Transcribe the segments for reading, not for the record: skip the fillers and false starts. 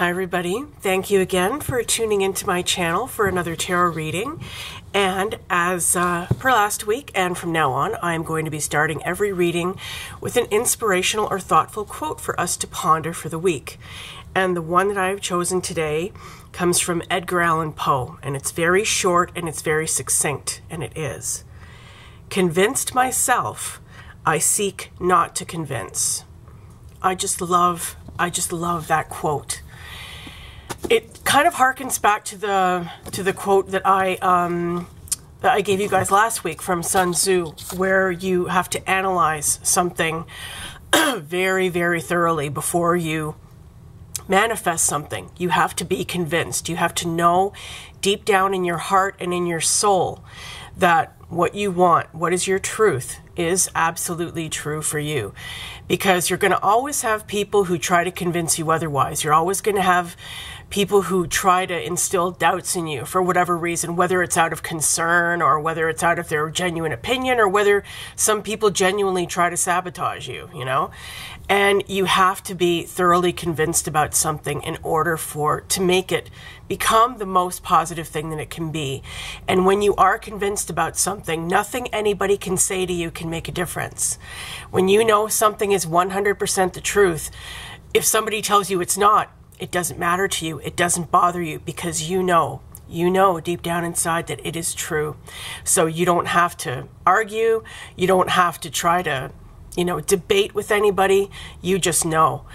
Hi everybody, thank you again for tuning into my channel for another tarot reading. And as per last week and from now on, I'm going to be starting every reading with an inspirational or thoughtful quote for us to ponder for the week. And the one that I've chosen today comes from Edgar Allan Poe, and it's very short and it's very succinct, and it is: "Convinced myself, I seek not to convince." I just love that quote. It kind of harkens back to the quote that I gave you guys last week from Sun Tzu, where you have to analyze something very, very thoroughly before you manifest something. You have to be convinced. You have to know deep down in your heart and in your soul that what you want, what is your truth, is absolutely true for you. Because you're going to always have people who try to convince you otherwise. You're always going to have people who try to instill doubts in you for whatever reason, whether it's out of concern or whether it's out of their genuine opinion or whether some people genuinely try to sabotage you, you know? And you have to be thoroughly convinced about something in order to make it become the most positive thing that it can be. And when you are convinced about something, nothing anybody can say to you can make a difference. When you know something is 100% the truth, if somebody tells you it's not, it doesn't matter to you. It doesn't bother you because you know deep down inside that it is true. So you don't have to argue. You don't have to try to, debate with anybody. You just know.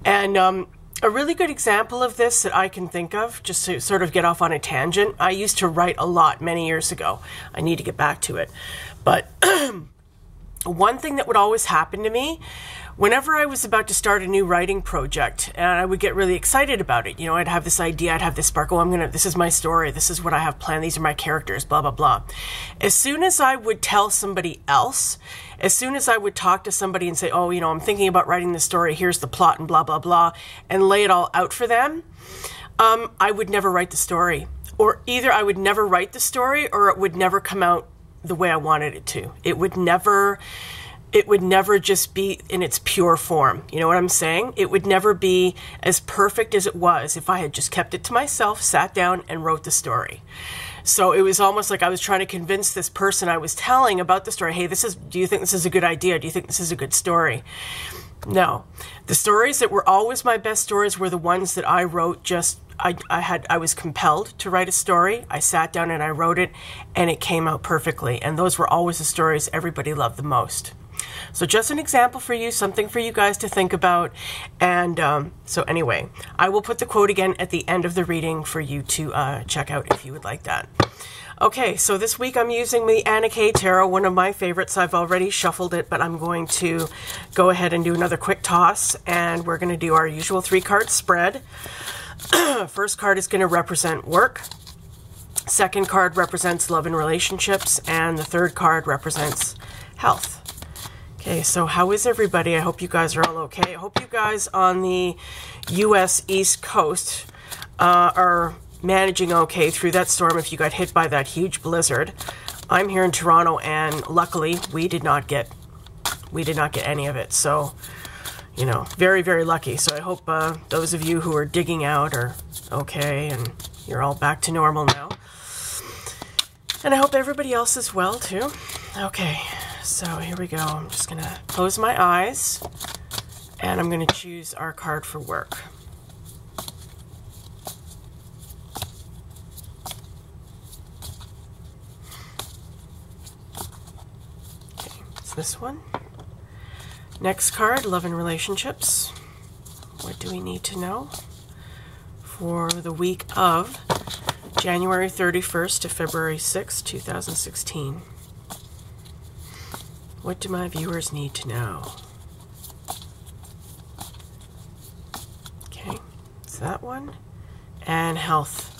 And a really good example of this that I can think of, just to sort of get off on a tangent, I used to write a lot many years ago. I need to get back to it. But one thing that would always happen to me whenever I was about to start a new writing project, and I would get really excited about it, I'd have this idea, I'd have this spark, this is my story, this is what I have planned, these are my characters, blah, blah, blah. As soon as I would tell somebody else, as soon as I would talk to somebody and say, oh, I'm thinking about writing this story, here's the plot and blah, blah, blah, and lay it all out for them, I would never write the story. Or either I would never write the story or it would never come out the way I wanted it to. It would never just be in its pure form. You know what I'm saying? It would never be as perfect as it was if I had just kept it to myself, sat down, and wrote the story. So it was almost like I was trying to convince this person I was telling about the story, hey, do you think this is a good idea? Do you think this is a good story? No. The stories that were always my best stories were the ones that I wrote I was compelled to write a story. I sat down and I wrote it, and it came out perfectly. And those were always the stories everybody loved the most. So just an example for you, something for you guys to think about. And so anyway, I will put the quote again at the end of the reading for you to check out if you would like that. Okay, so this week I'm using the Anna K Tarot, one of my favorites. I've already shuffled it, but I'm going to go ahead and do another quick toss, and we're going to do our usual 3-card spread. First card is going to represent work. Second card represents love and relationships, and the third card represents health. Okay, so how is everybody? I hope you guys are all okay. I hope you guys on the U.S. East Coast are managing okay through that storm if you got hit by that huge blizzard. I'm here in Toronto, and luckily we did not get any of it. So, very, very lucky. So I hope those of you who are digging out are okay and you're all back to normal now. And I hope everybody else is well too. Okay. So here we go. I'm just going to close my eyes, and I'm going to choose our card for work. Okay, it's this one. Next card, love and relationships. What do we need to know for the week of January 31st to February 6th, 2016? What do my viewers need to know? Okay, it's that one. And health.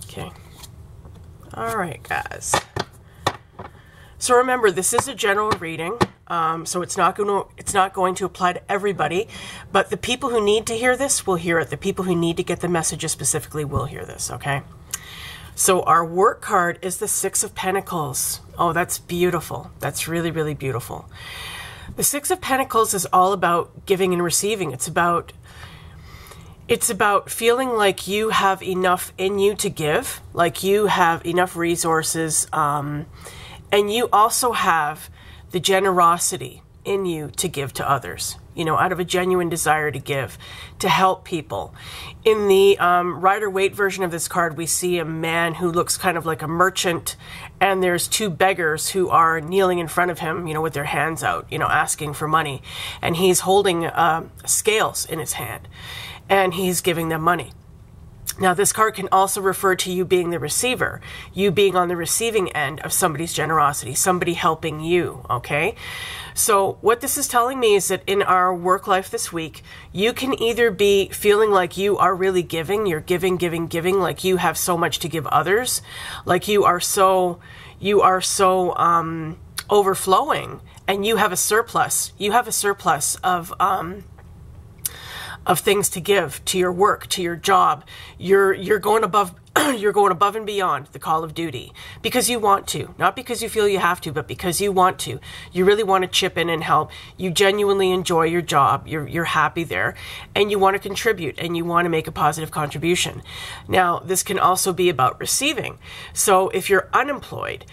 Okay. All right, guys. So remember, this is a general reading. So it's not going to apply to everybody, but the people who need to hear this will hear it. The people who need to get the messages specifically will hear this, okay? So our work card is the Six of Pentacles. Oh, that's beautiful. That's really, really beautiful. The Six of Pentacles is all about giving and receiving. It's about feeling like you have enough in you to give, like you have enough resources, and you also have the generosity in you to give to others, you know, out of a genuine desire to give, to help people. In the Rider-Waite version of this card, we see a man who looks kind of like a merchant, and there's two beggars who are kneeling in front of him, you know, with their hands out, you know, asking for money. And he's holding scales in his hand, and he's giving them money. Now, this card can also refer to you being the receiver, you being on the receiving end of somebody's generosity, somebody helping you, okay? So what this is telling me is that in our work life this week, you can either be feeling like you are really giving, you're giving, like you have so much to give others, like you are so overflowing, and you have a surplus of things to give to your work, to your job. You're going above you're going above and beyond the call of duty because you want to, not because you feel you have to, but because you want to. You really want to chip in and help. You genuinely enjoy your job. You're happy there, and you want to contribute, and you want to make a positive contribution. Now, this can also be about receiving. So if you're unemployed,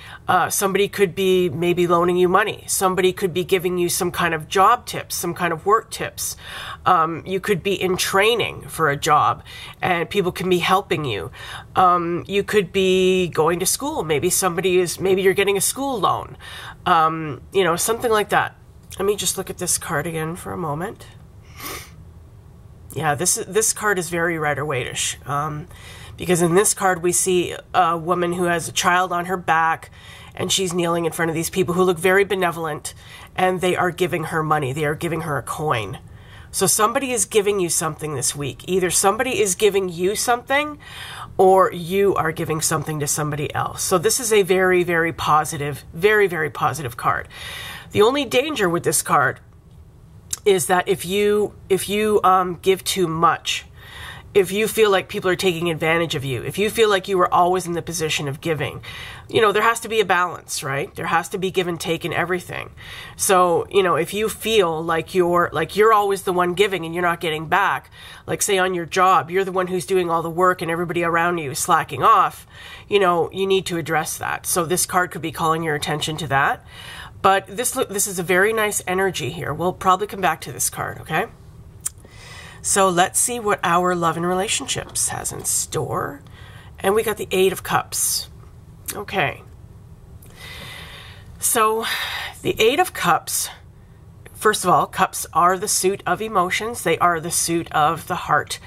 somebody could be maybe loaning you money. Somebody could be giving you some kind of job tips, some kind of work tips. You could be in training for a job, and people can be helping you. You could be going to school. Maybe you're getting a school loan, you know, something like that. Let me just look at this card again for a moment. Yeah, this card is very Rider-Waite-ish, because in this card we see a woman who has a child on her back, and she's kneeling in front of these people who look very benevolent, and they are giving her money. They are giving her a coin. So somebody is giving you something this week. Either somebody is giving you something, or you are giving something to somebody else. So this is a very, very positive, very, very positive card. The only danger with this card is that if you give too much, if you feel like people are taking advantage of you, if you feel like you are always in the position of giving, you know, there has to be a balance, right? There has to be give and take in everything. So, you know, if you feel like you're always the one giving and you're not getting back, like say on your job, you're the one who's doing all the work and everybody around you is slacking off, you know, you need to address that. So this card could be calling your attention to that. But this is a very nice energy here. We'll probably come back to this card, okay? So let's see what our love and relationships has in store. And we got the Eight of Cups. Okay. So the Eight of Cups, first of all, cups are the suit of emotions. They are the suit of the heart.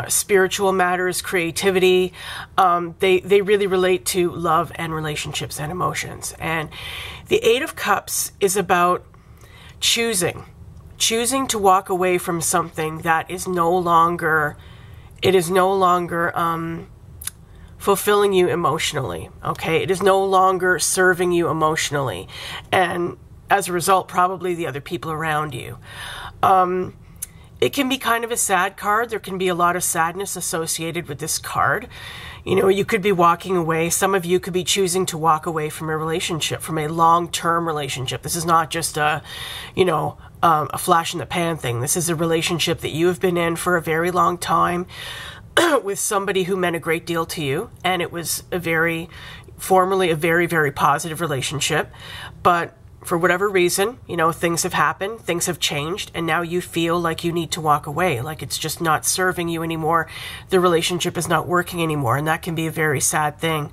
Spiritual matters, creativity, they really relate to love and relationships and emotions. And the Eight of Cups is about choosing to walk away from something that is no longer fulfilling you emotionally, okay? It is no longer serving you emotionally, and as a result, probably the other people around you. It can be kind of a sad card. There can be a lot of sadness associated with this card. You know, you could be walking away. Some of you could be choosing to walk away from a relationship, from a long-term relationship. This is not just a flash in the pan thing. This is a relationship that you have been in for a very long time with somebody who meant a great deal to you. And it was formerly a very, very positive relationship. But for whatever reason, you know, things have happened, things have changed, and now you feel like you need to walk away, like it's just not serving you anymore. The relationship is not working anymore, and that can be a very sad thing.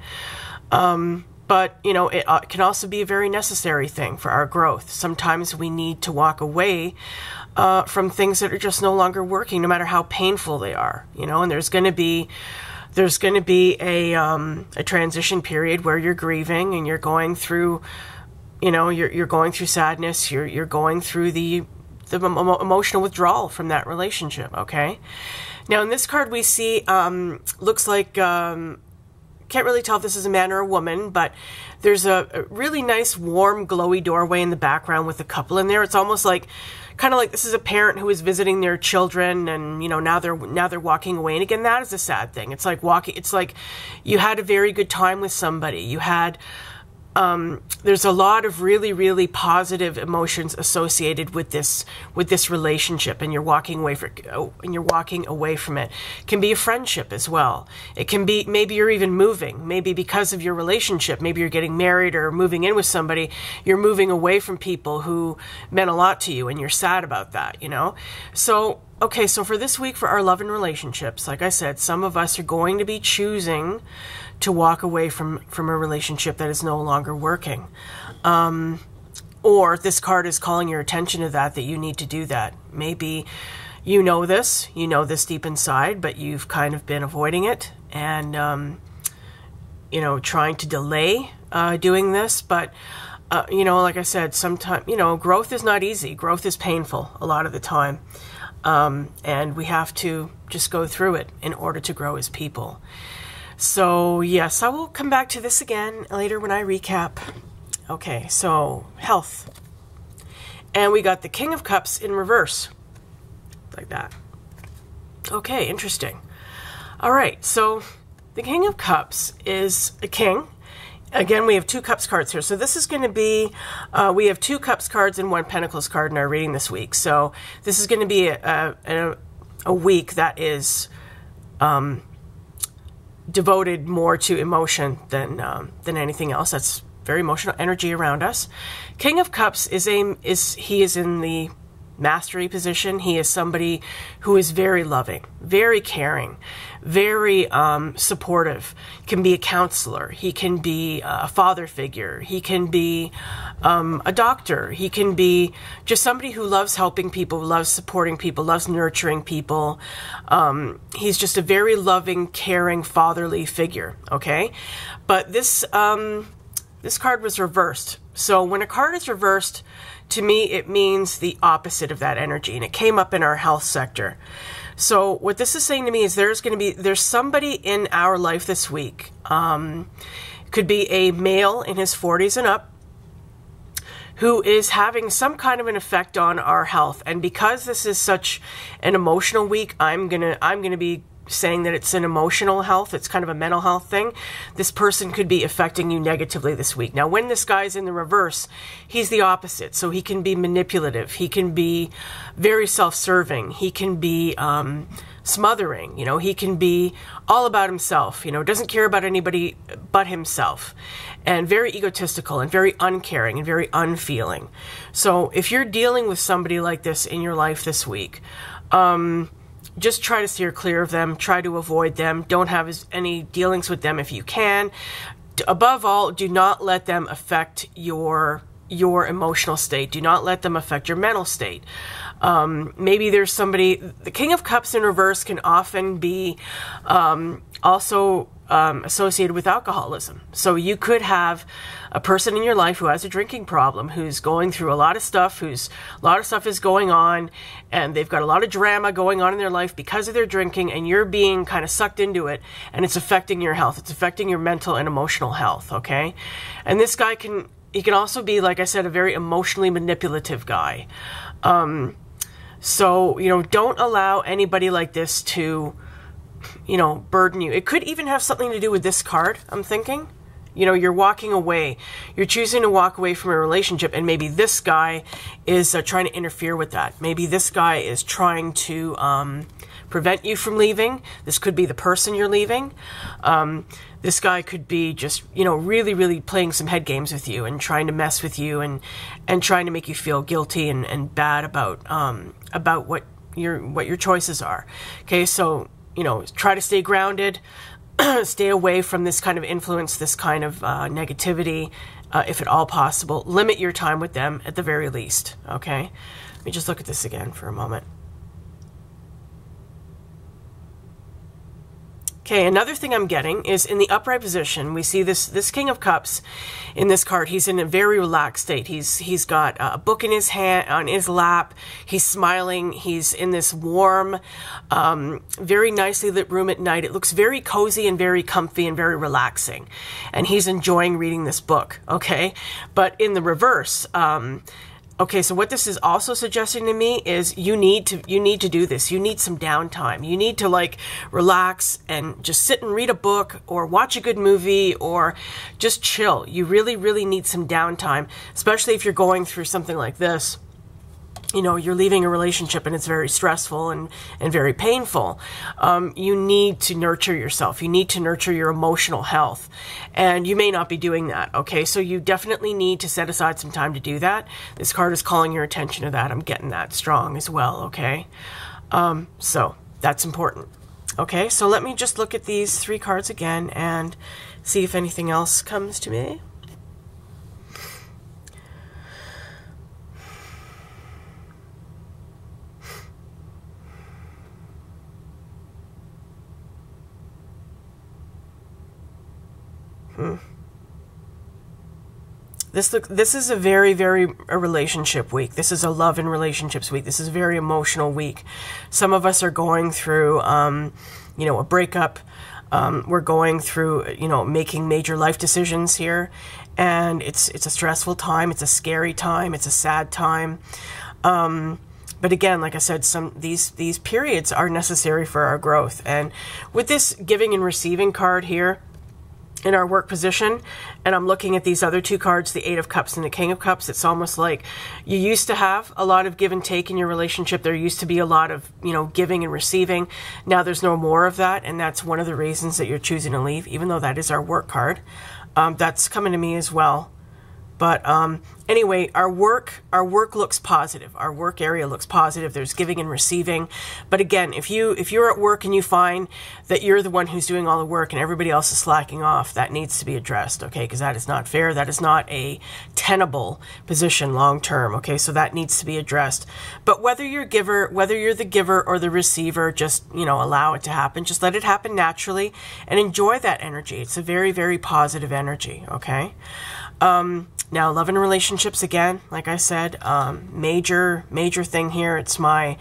But, you know, it can also be a very necessary thing for our growth. Sometimes we need to walk away from things that are just no longer working, no matter how painful they are, you know, and there's going to be a transition period where you're grieving and you're going through, you know, you're going through sadness, you're going through the emotional withdrawal from that relationship, okay? Now, in this card we see, looks like can't really tell if this is a man or a woman, but there's a really nice, warm, glowy doorway in the background with a couple in there. It's almost like, kind of like this is a parent who is visiting their children, and, you know, now they're walking away. And again, that is a sad thing. It's like it's like you had a very good time with somebody. You had, there's a lot of really, really positive emotions associated with this relationship, and you're walking away from it. It can be a friendship as well. It can be, maybe you're even moving, maybe because of your relationship, maybe you're getting married or moving in with somebody, you're moving away from people who meant a lot to you, and you're sad about that, you know? So, okay, so for this week, for our love and relationships, like I said, some of us are going to be choosing to walk away from a relationship that is no longer working. Or this card is calling your attention to that you need to do that. Maybe you know this deep inside, but you've kind of been avoiding it and, you know, trying to delay doing this. But, you know, like I said, sometimes, you know, growth is not easy. Growth is painful a lot of the time. And we have to just go through it in order to grow as people. So, yes, I will come back to this again later when I recap. Okay, so health. And we got the King of Cups in reverse. Like that. Okay, interesting. All right, so the King of Cups is a king. Again, we have 2 Cups cards here. So this is going to be, we have 2 Cups cards and 1 Pentacles card in our reading this week. So this is going to be a week that is devoted more to emotion than anything else. That's very emotional energy around us. King of Cups he is in the mastery position. He is somebody who is very loving, very caring, very supportive. Can be a counselor. He can be a father figure. He can be a doctor. He can be just somebody who loves helping people, loves supporting people, loves nurturing people. He's just a very loving, caring, fatherly figure. Okay, but this card was reversed. So when a card is reversed, to me, it means the opposite of that energy, and it came up in our health sector. So what this is saying to me is there's somebody in our life this week, could be a male in his 40s and up, who is having some kind of an effect on our health. And because this is such an emotional week, I'm gonna be saying that it's an emotional health. It's kind of a mental health thing. This person could be affecting you negatively this week. Now, when this guy's in the reverse, he's the opposite. So he can be manipulative. He can be very self-serving. He can be smothering. You know, he can be all about himself. You know, doesn't care about anybody but himself, and very egotistical and very uncaring and very unfeeling. So if you're dealing with somebody like this in your life this week, just try to steer clear of them. Try to avoid them. Don't have any dealings with them if you can. Above all, do not let them affect your emotional state. Do not let them affect your mental state. Maybe there's somebody. The King of Cups in reverse can often be also associated with alcoholism. So you could have a person in your life who has a drinking problem, who's going through a lot of stuff, a lot of stuff is going on, and they've got a lot of drama going on in their life because of their drinking, and you're being kind of sucked into it, and it's affecting your health. It's affecting your mental and emotional health, okay? And this guy can also be, like I said, a very emotionally manipulative guy. So, you know, don't allow anybody like this to, you know, burden you. It could even have something to do with this card, I'm thinking. You know, you're walking away. You're choosing to walk away from a relationship, and maybe this guy is trying to interfere with that. Maybe this guy is trying to prevent you from leaving. This could be the person you're leaving. This guy could be just, you know, really, really playing some head games with you and trying to mess with you and trying to make you feel guilty and bad about what your choices are. Okay, so, you know, try to stay grounded. Stay away from this kind of influence, this kind of negativity, if at all possible. Limit your time with them at the very least, okay? Let me just look at this again for a moment. Okay, another thing I'm getting is in the upright position, we see this King of Cups in this card. He's in a very relaxed state. He's got a book in his hand, on his lap. He's smiling. He's in this warm, very nicely lit room at night. It looks very cozy and very comfy and very relaxing. And he's enjoying reading this book, okay? But in the reverse, okay, so what this is also suggesting to me is you need to do this. You need some downtime. You need to like relax and just sit and read a book or watch a good movie or just chill. You really, really need some downtime, especially if you're going through something like this. You know, you're leaving a relationship and it's very stressful and very painful. You need to nurture yourself. You need to nurture your emotional health. And you may not be doing that, okay? So you definitely need to set aside some time to do that. This card is calling your attention to that. I'm getting that strong as well, okay? So that's important. Okay, so let me just look at these 3 cards again and see if anything else comes to me. This is a very, very relationship week. This is a love and relationships week. This is a very emotional week. Some of us are going through, you know, a breakup. We're going through, you know, making major life decisions here, and it's a stressful time. It's a scary time. It's a sad time. But again, like I said, these periods are necessary for our growth. And with this giving and receiving card here, in our work position, and I'm looking at these other 2 cards, the 8 of Cups and the King of Cups, it's almost like you used to have a lot of give and take in your relationship. There used to be a lot of, you know, giving and receiving. Now there's no more of that, and that's one of the reasons that you're choosing to leave, even though that is our work card. That's coming to me as well. But anyway, our work looks positive. Our work area looks positive. There's giving and receiving. But again, if you're at work and you find that you're the one who's doing all the work and everybody else is slacking off, that needs to be addressed, okay? Because that is not fair. That is not a tenable position long term, okay? So that needs to be addressed. But whether you're the giver or the receiver, just, you know, allow it to happen. Just let it happen naturally and enjoy that energy. It's a very, very positive energy, okay? Now, love and relationships, again, like I said, major thing here. It's my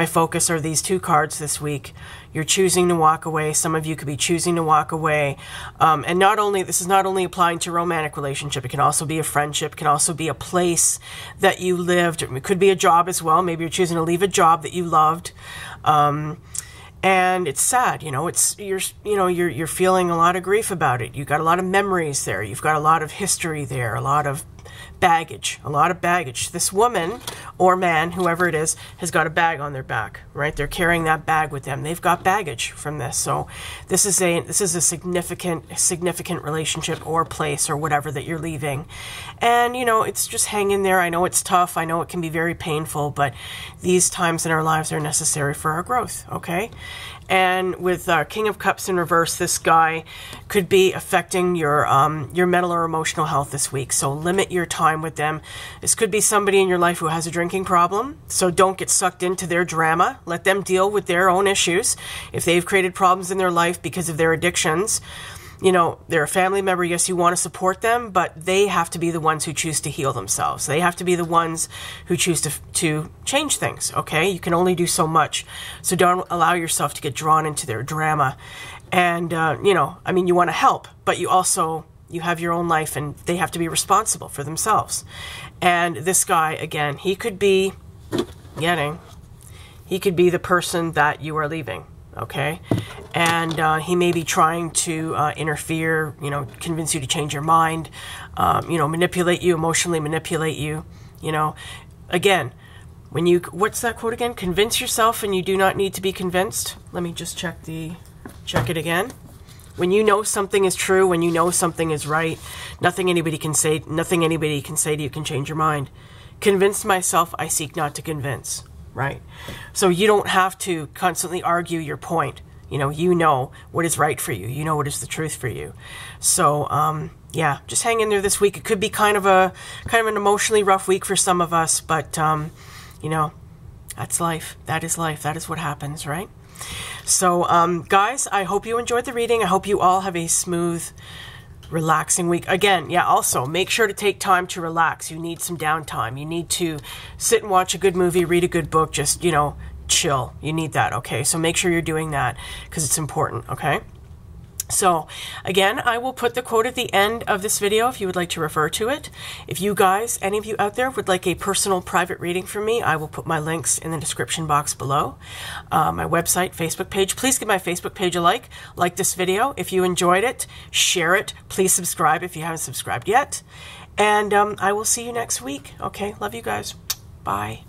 focus are these 2 cards this week. You're choosing to walk away. Some of you could be choosing to walk away. And this is not only applying to romantic relationship. It can also be a friendship. It can also be a place that you lived. It could be a job as well. Maybe you're choosing to leave a job that you loved. And it's sad, you know, you're feeling a lot of grief about it. You've got a lot of memories there. You've got a lot of history there, a lot of baggage. This woman or man, whoever it is, has got a bag on their back, right? They're carrying that bag with them. They've got baggage from this. So this is a significant relationship or place or whatever that you're leaving. And, you know, it's just hang in there. I know it's tough. I know it can be very painful, but these times in our lives are necessary for our growth, okay? And with King of Cups in reverse, this guy could be affecting your mental or emotional health this week. So limit your time with them. This could be somebody in your life who has a drinking problem. So don't get sucked into their drama. Let them deal with their own issues. If they've created problems in their life because of their addictions, you know, they're a family member. Yes, you want to support them, but they have to be the ones who choose to heal themselves. They have to be the ones who choose to change things, okay? You can only do so much. So don't allow yourself to get drawn into their drama. And, you know, I mean, you want to help, but you have your own life and they have to be responsible for themselves. And this guy, again, he could be the person that you are leaving. Okay, and he may be trying to interfere, you know, convince you to change your mind, you know, manipulate you, emotionally manipulate you, you know. Again, what's that quote again? Convince yourself and you do not need to be convinced. Let me just check it again. When you know something is true, when you know something is right, nothing anybody can say to you can change your mind. Convince myself, I seek not to convince. Right? So you don't have to constantly argue your point. You know what is right for you. You know what is the truth for you. So, yeah, just hang in there this week. It could be kind of an emotionally rough week for some of us, but, you know, that's life. That is life. That is what happens, right? So, guys, I hope you enjoyed the reading. I hope you all have a smooth, relaxing week. Again, yeah, also make sure to take time to relax. You need some downtime. You need to sit and watch a good movie, read a good book, just, you know, chill. You need that, okay? So make sure you're doing that because it's important, okay? So, again, I will put the quote at the end of this video if you would like to refer to it. If you guys, any of you out there, would like a personal private reading from me, I will put my links in the description box below. My website, Facebook page. Please give my Facebook page a like. Like this video. If you enjoyed it, share it. Please subscribe if you haven't subscribed yet. And I will see you next week. Okay, love you guys. Bye.